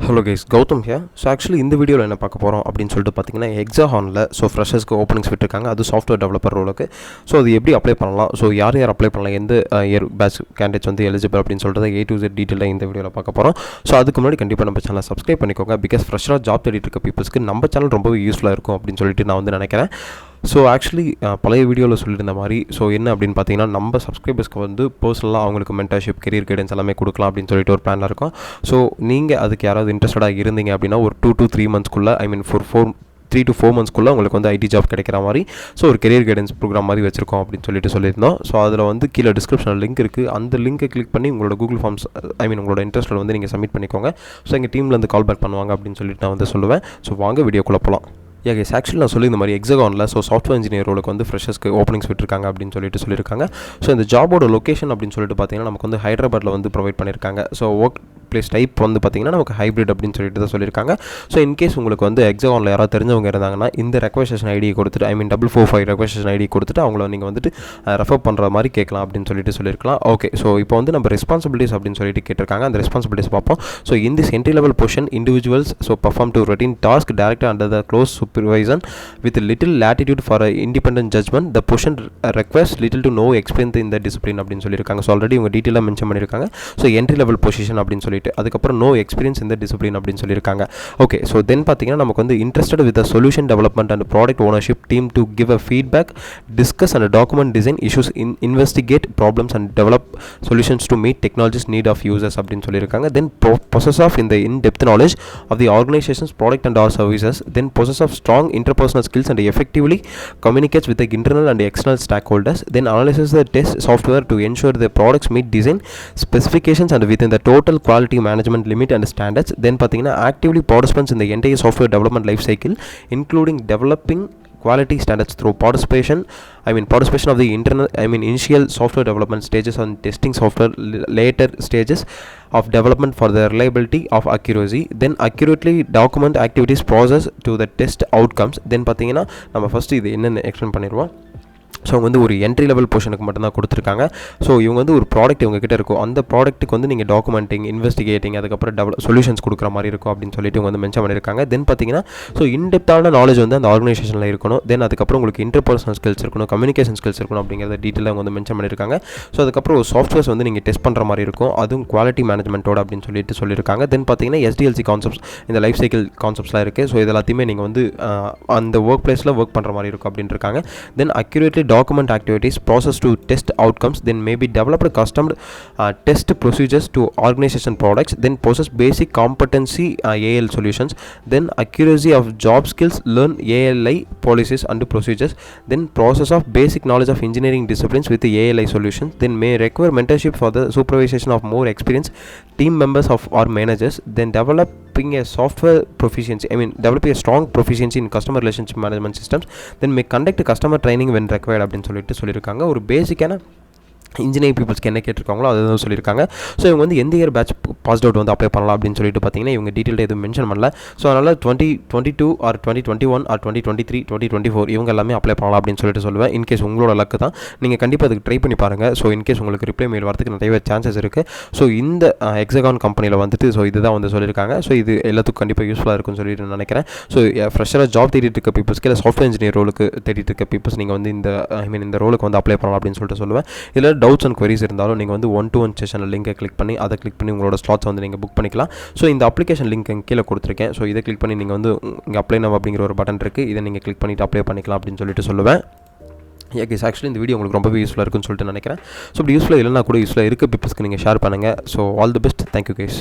Hello guys, Gautham here. So actually இந்த வீடியோவில் என்ன பார்க்க போகிறோம் அப்படின்னு சொல்லிட்டு பார்த்தீங்கன்னா, எக்ஸாஹானில் ஃப்ரெஷர்ஸ்க்கு ஓப்பனிங்ஸ் விட்டுருக்காங்க. அது சாஃப்ட்வேர் டெவலப்பர் ரோலுக்கு. ஸோ அது எப்படி அப்ளை பண்ணலாம், ஸோ யார் அப்ளை பண்ணலாம், எந்த இயர் பேட்ச் கேண்டிடேட்ஸ் வந்து எலிஜிபிள் அப்படின்னு சொல்லிட்டு A to Z டீட்டெயிலாக இந்த வீடியோவில் பார்க்க போகிறோம். ஸோ அதுக்கு முன்னாடி கண்டிப்பாக நம்ம சேனலை சப்ஸ்கிரைப் பண்ணிக்கோங்க. பிகாஸ் ஃப்ரெஷராக ஜாப் தேடிட்டு இருக்க பீப்புள்ஸ்க்கு நம்ம சேனல் ரொம்பவே யூஸ்ஃபுல்லாக இருக்கும் அப்படின்னு சொல்லிட்டு நான் வந்து நினைக்கிறேன். ஸோ ஆக்சுவலி பழைய வீடியோவில் சொல்லியிருந்த மாதிரி ஸோ என்ன அப்படின்னு பார்த்தீங்கன்னா, நம்ம சப்ஸ்கிரைபர்ஸ்க்கு வந்து பர்சனலாக அவங்களுக்கு மென்டர்ஷிப், கெரியர் கைடன்ஸ் எல்லாமே கொடுக்கலாம் அப்படின்னு சொல்லிட்டு ஒரு பிளானில் இருக்கும். ஸோ நீங்கள் அதுக்கு யாராவது இன்ட்ரெஸ்டடாக இருந்தீங்க அப்படின்னா ஒரு 2 to 3 monthsக்குள்ளே, ஐ மீன் 3 to 4 monthsக்குள்ளே உங்களுக்கு வந்து ஐடி ஜாப் கிடைக்கிற மாதிரி ஸோ ஒரு கெரியர் கைடன்ஸ் ப்ரோக்ராம் மாதிரி வச்சிருக்கோம் அப்படின்னு சொல்லியிருந்தோம். ஸோ அதில் வந்து கீழே டிஸ்கிரிப்ஷனில் லிங்க் இருக்குது. அந்த லிங்க்கை கிளிக் பண்ணி உங்களோட கூகுள் ஃபார்ம்ஸ், ஐ மீன் உங்களோட இன்ட்ரெஸ்ட்டில் வந்து நீங்கள் சப்மிட் பண்ணிக்கோங்க. ஸோ எங்கள் டீம்லேருந்து கால் பேக் பண்ணுவாங்க அப்படின்னு சொல்லிட்டு நான் வந்து சொல்லுவேன். ஸோ வாங்க வீடியோக்குள்ளே போகலாம். கைஸ், ஆக்சுவலி நான் சொல்லி இந்த மாதிரி எக்ஸாகானில் ஸோ சாஃப்ட்வேர் இன்ஜினியர் ரோலுக்கு வந்து ஃப்ரெஷர்ஸ்க்கு ஓப்பனிங்ஸ் விட்டுருக்காங்க அப்படின்னு சொல்லியிருக்காங்க. ஸோ இந்த ஜாபோட லொக்கேஷன் அப்படின்னு சொல்லிட்டு பார்த்தீங்கன்னா நமக்கு வந்து ஹைதராபாத்தில் வந்து ப்ரொவைட் பண்ணியிருக்காங்க. ஸோ ஒர்க் பிளேஸ் டைப் வந்து பார்த்தீங்கன்னா நமக்கு ஹைப்ரிட் அப்படின்னு சொல்லிட்டு தான் சொல்லியிருக்காங்க. ஸோ இன்கேஸ் உங்களுக்கு வந்து எக்ஸாகானில் யாராவது தெரிஞ்சவங்க இருந்தாங்கன்னா இந்த ரெக்வஸ்டேஷன் ஐடியை கொடுத்துட்டு, ஐ மீன் 445 ரெக்வஸ்டேஷன் ஐடி கொடுத்துட்டு அவங்கள நீங்கள் வந்துட்டு ரெஃபர் பண்ணுற மாதிரி கேட்கலாம் அப்படின்னு சொல்லியிருக்கலாம். ஓகே, ஸோ இப்போ வந்து நம்ம ரெஸ்பான்சிபிலிட்டிஸ் அப்படின்னு சொல்லிட்டு கேட்டிருக்காங்க. அந்த ரெஸ்பான்சிபிலிட்டிஸ் பார்ப்போம். ஸோ இந்த entry level position individuals so perform to routine task director under the close supervision with little latitude for a independent judgment. The position requires little to no experience in the discipline அப்படின்னு சொல்லியிருக்காங்க. So already இவங்க டீட்டெயிலாக mention பண்ணியிருக்காங்க. So entry level position அப்படின்னு சொல்லிட்டு அதுக்கப்புறம் no experience இந்த discipline அப்படின்னு சொல்லியிருக்காங்க. ஓகே, ஸோ தென் பார்த்தீங்கன்னா நமக்கு வந்து interested with solution development and product ownership team to give a feedback, discuss and document design issues, investigate problems and develop solutions to meet technologies need of users அப்படின்னு சொல்லியிருக்காங்க. தென் possess of in the in-depth knowledge of the organization's product and or services. Then possess of strong interpersonal skills and effectively communicates with the internal and external stakeholders. Then analyzes the test software to ensure the products meet design specifications and within the total quality management limit and standards. Then பார்த்தீங்கன்னா actively participants in the entire software development life cycle including developing quality standards through participation of the initial software development stages and testing software later stages of development for the reliability of accuracy. Then accurately document activities process to the test outcomes. Then பார்த்தீங்கன்னா நம்ம first இது என்னென்னு explain பண்ணிடுவோம். So அவங்க வந்து ஒரு entry level போர்ஷனுக்கு மட்டும்தான் கொடுத்துருக்காங்க. ஸோ இவங்க வந்து ஒரு ப்ராடக்ட் இவங்ககிட்ட இருக்கும். அந்த ப்ராடக்ட்டுக்கு வந்து நீங்கள் டாக்குமெண்டிங், இன்வெஸ்டிகேட்டிங், அதுக்கப்புறம் சொல்யூஷன்ஸ் கொடுக்குற மாதிரி இருக்கும் அப்படின்னு சொல்லிட்டு இவங்க வந்து மென்ஷன் பண்ணியிருக்காங்க. தென் பார்த்தீங்கன்னா ஸோ இன்டெப்த்தான நாலேஜ் வந்து அந்த ஆர்கனைசேஷனில் இருக்கணும். தென் அதுக்கப்புறம் உங்களுக்கு இன்டர்பர்சனல் ஸ்கில்ஸ் இருக்கணும், கம்யூனிகேஷன் ஸ்கில்ஸ் இருக்கணும் அப்படிங்கிறத டீட்டெயிலாக அவங்க வந்து மென்ஷன் பண்ணியிருக்காங்க. ஸோ அதுக்கப்புறம் ஒரு சாஃப்ட்வேர்ஸ் வந்து நீங்கள் டெஸ்ட் பண்ணுற மாதிரி இருக்கும், அதுவும் குவாலிட்டி மேனேஜ்மெண்ட்டோட அப்படின்னு சொல்லியிருக்காங்க. தென் பார்த்தீங்கன்னா SDLC கான்செப்ட்ஸ், இந்த லைஃப் சைக்கிள் கான்செப்ட்ஸ்லாம் இருக்குது. ஸோ இது எல்லாத்தையுமே நீங்கள் வந்து அந்த ஒர்க் பிளேஸில் ஒர்க் பண்ணுற மாதிரி இருக்கும் அப்படின்னு இருக்காங்க. தென் accurately document activities, process to test outcomes, then maybe develop custom test procedures to organization products, then possess basic competency AL solutions, then accuracy of job skills, learn ALI policies and procedures, then process of basic knowledge of engineering disciplines with the ALI solutions, then may require mentorship for the supervision of more experienced team members of our managers, then developing a software proficiency, developing a strong proficiency in customer relationship management systems, then may conduct customer training when required அப்படின்னு சொல்லியிருக்காங்க. ஒரு பேசிக்கான engineering பீப்புள்ஸ்க்கு என்ன கேட்டிருக்காங்களோ அதை தான் சொல்லியிருக்காங்க. So இவங்க வந்து எந்த இயர் பேட்ச் பாஸ் அவுட் வந்து அப்ளை பண்ணலாம் அப்படின்னு சொல்லிட்டு பார்த்தீங்கன்னா இவங்க டீட்டெயில் எதுவும் மென்ஷன் பண்ணல. ஸோ அதனால் 2022 ஆர் 2021 ஆர் 2023 2024 இவங்க எல்லாமே அப்ளை பண்ணலாம் அப்படின்னு சொல்லிட்டு சொல்லுவேன். இன்கேஸ் உங்களோட லக்கு தான், நீங்கள் கண்டிப்பாக அதுக்கு ட்ரை பண்ணி பாருங்கள். ஸோ இன்கேஸ் உங்களுக்கு ரிப்ளை மெயில் வரதுக்கு நிறைய சான்சஸ் இருக்குது. ஸோ இந்த எக்ஸாகான் கம்பெனியில் வந்துட்டு ஸோ இதுதான் வந்து சொல்லியிருக்காங்க. ஸோ இது எல்லாத்துக்கும் கண்டிப்பாக யூஸ்ஃபுல்லாக இருக்குன்னு சொல்லிட்டு நினைக்கிறேன். ஸோ ஃப்ரெஷராக ஜாப் தேடிட்டு இருக்க பீப்புள்ஸ்க்கு இல்லை சாஃப்ட்வேர் இன்ஜினியர் ரோலுக்கு தேடிட்டு இருக்க பீப்புள்ஸ் நீங்கள் வந்து இந்த ரோலுக்கு வந்து அப்ளை பண்ணலாம் அப்படின்னு சொல்லிட்டு சொல்லுவேன். இதில் டவுட்ஸ் அண்ட் queries இருந்தாலும் நீங்கள் வந்து 1-to-1 செஷனில் லிங்கை கிளிக் பண்ணி உங்களோட ஸ்லாட்ஸ் வந்து நீங்கள் புக் பண்ணிக்கலாம். ஸோ இந்த அப்ளிகேஷன் லிங்க் கீழே கொடுத்துருக்கேன். ஸோ இதை கிளிக் பண்ணி நீங்கள் வந்து இங்கே அப்ளை நவ் அப்படிங்கிற ஒரு பட்டன் இருக்குது, இதை நீங்கள் கிளிக் பண்ணிவிட்டு அப்ளை பண்ணிக்கலாம் அப்படின்னு சொல்லிட்டு சொல்லுவேன். கைஸ், ஆக்சுவலி இந்த வீடியோ உங்களுக்கு ரொம்பவே யூஸ்ஃபுல்லாக இருக்குன்னு சொல்லிட்டு நினைக்கிறேன். ஸோ இப்படி யூஸ்ஃபுல்லாக இல்லைனா கூட யூஸ்ஃபுல்லாக இருக்க பீப்புள்ஸ்க்கு நீங்கள் ஷேர் பண்ணுங்கள். So all the best. Thank you guys.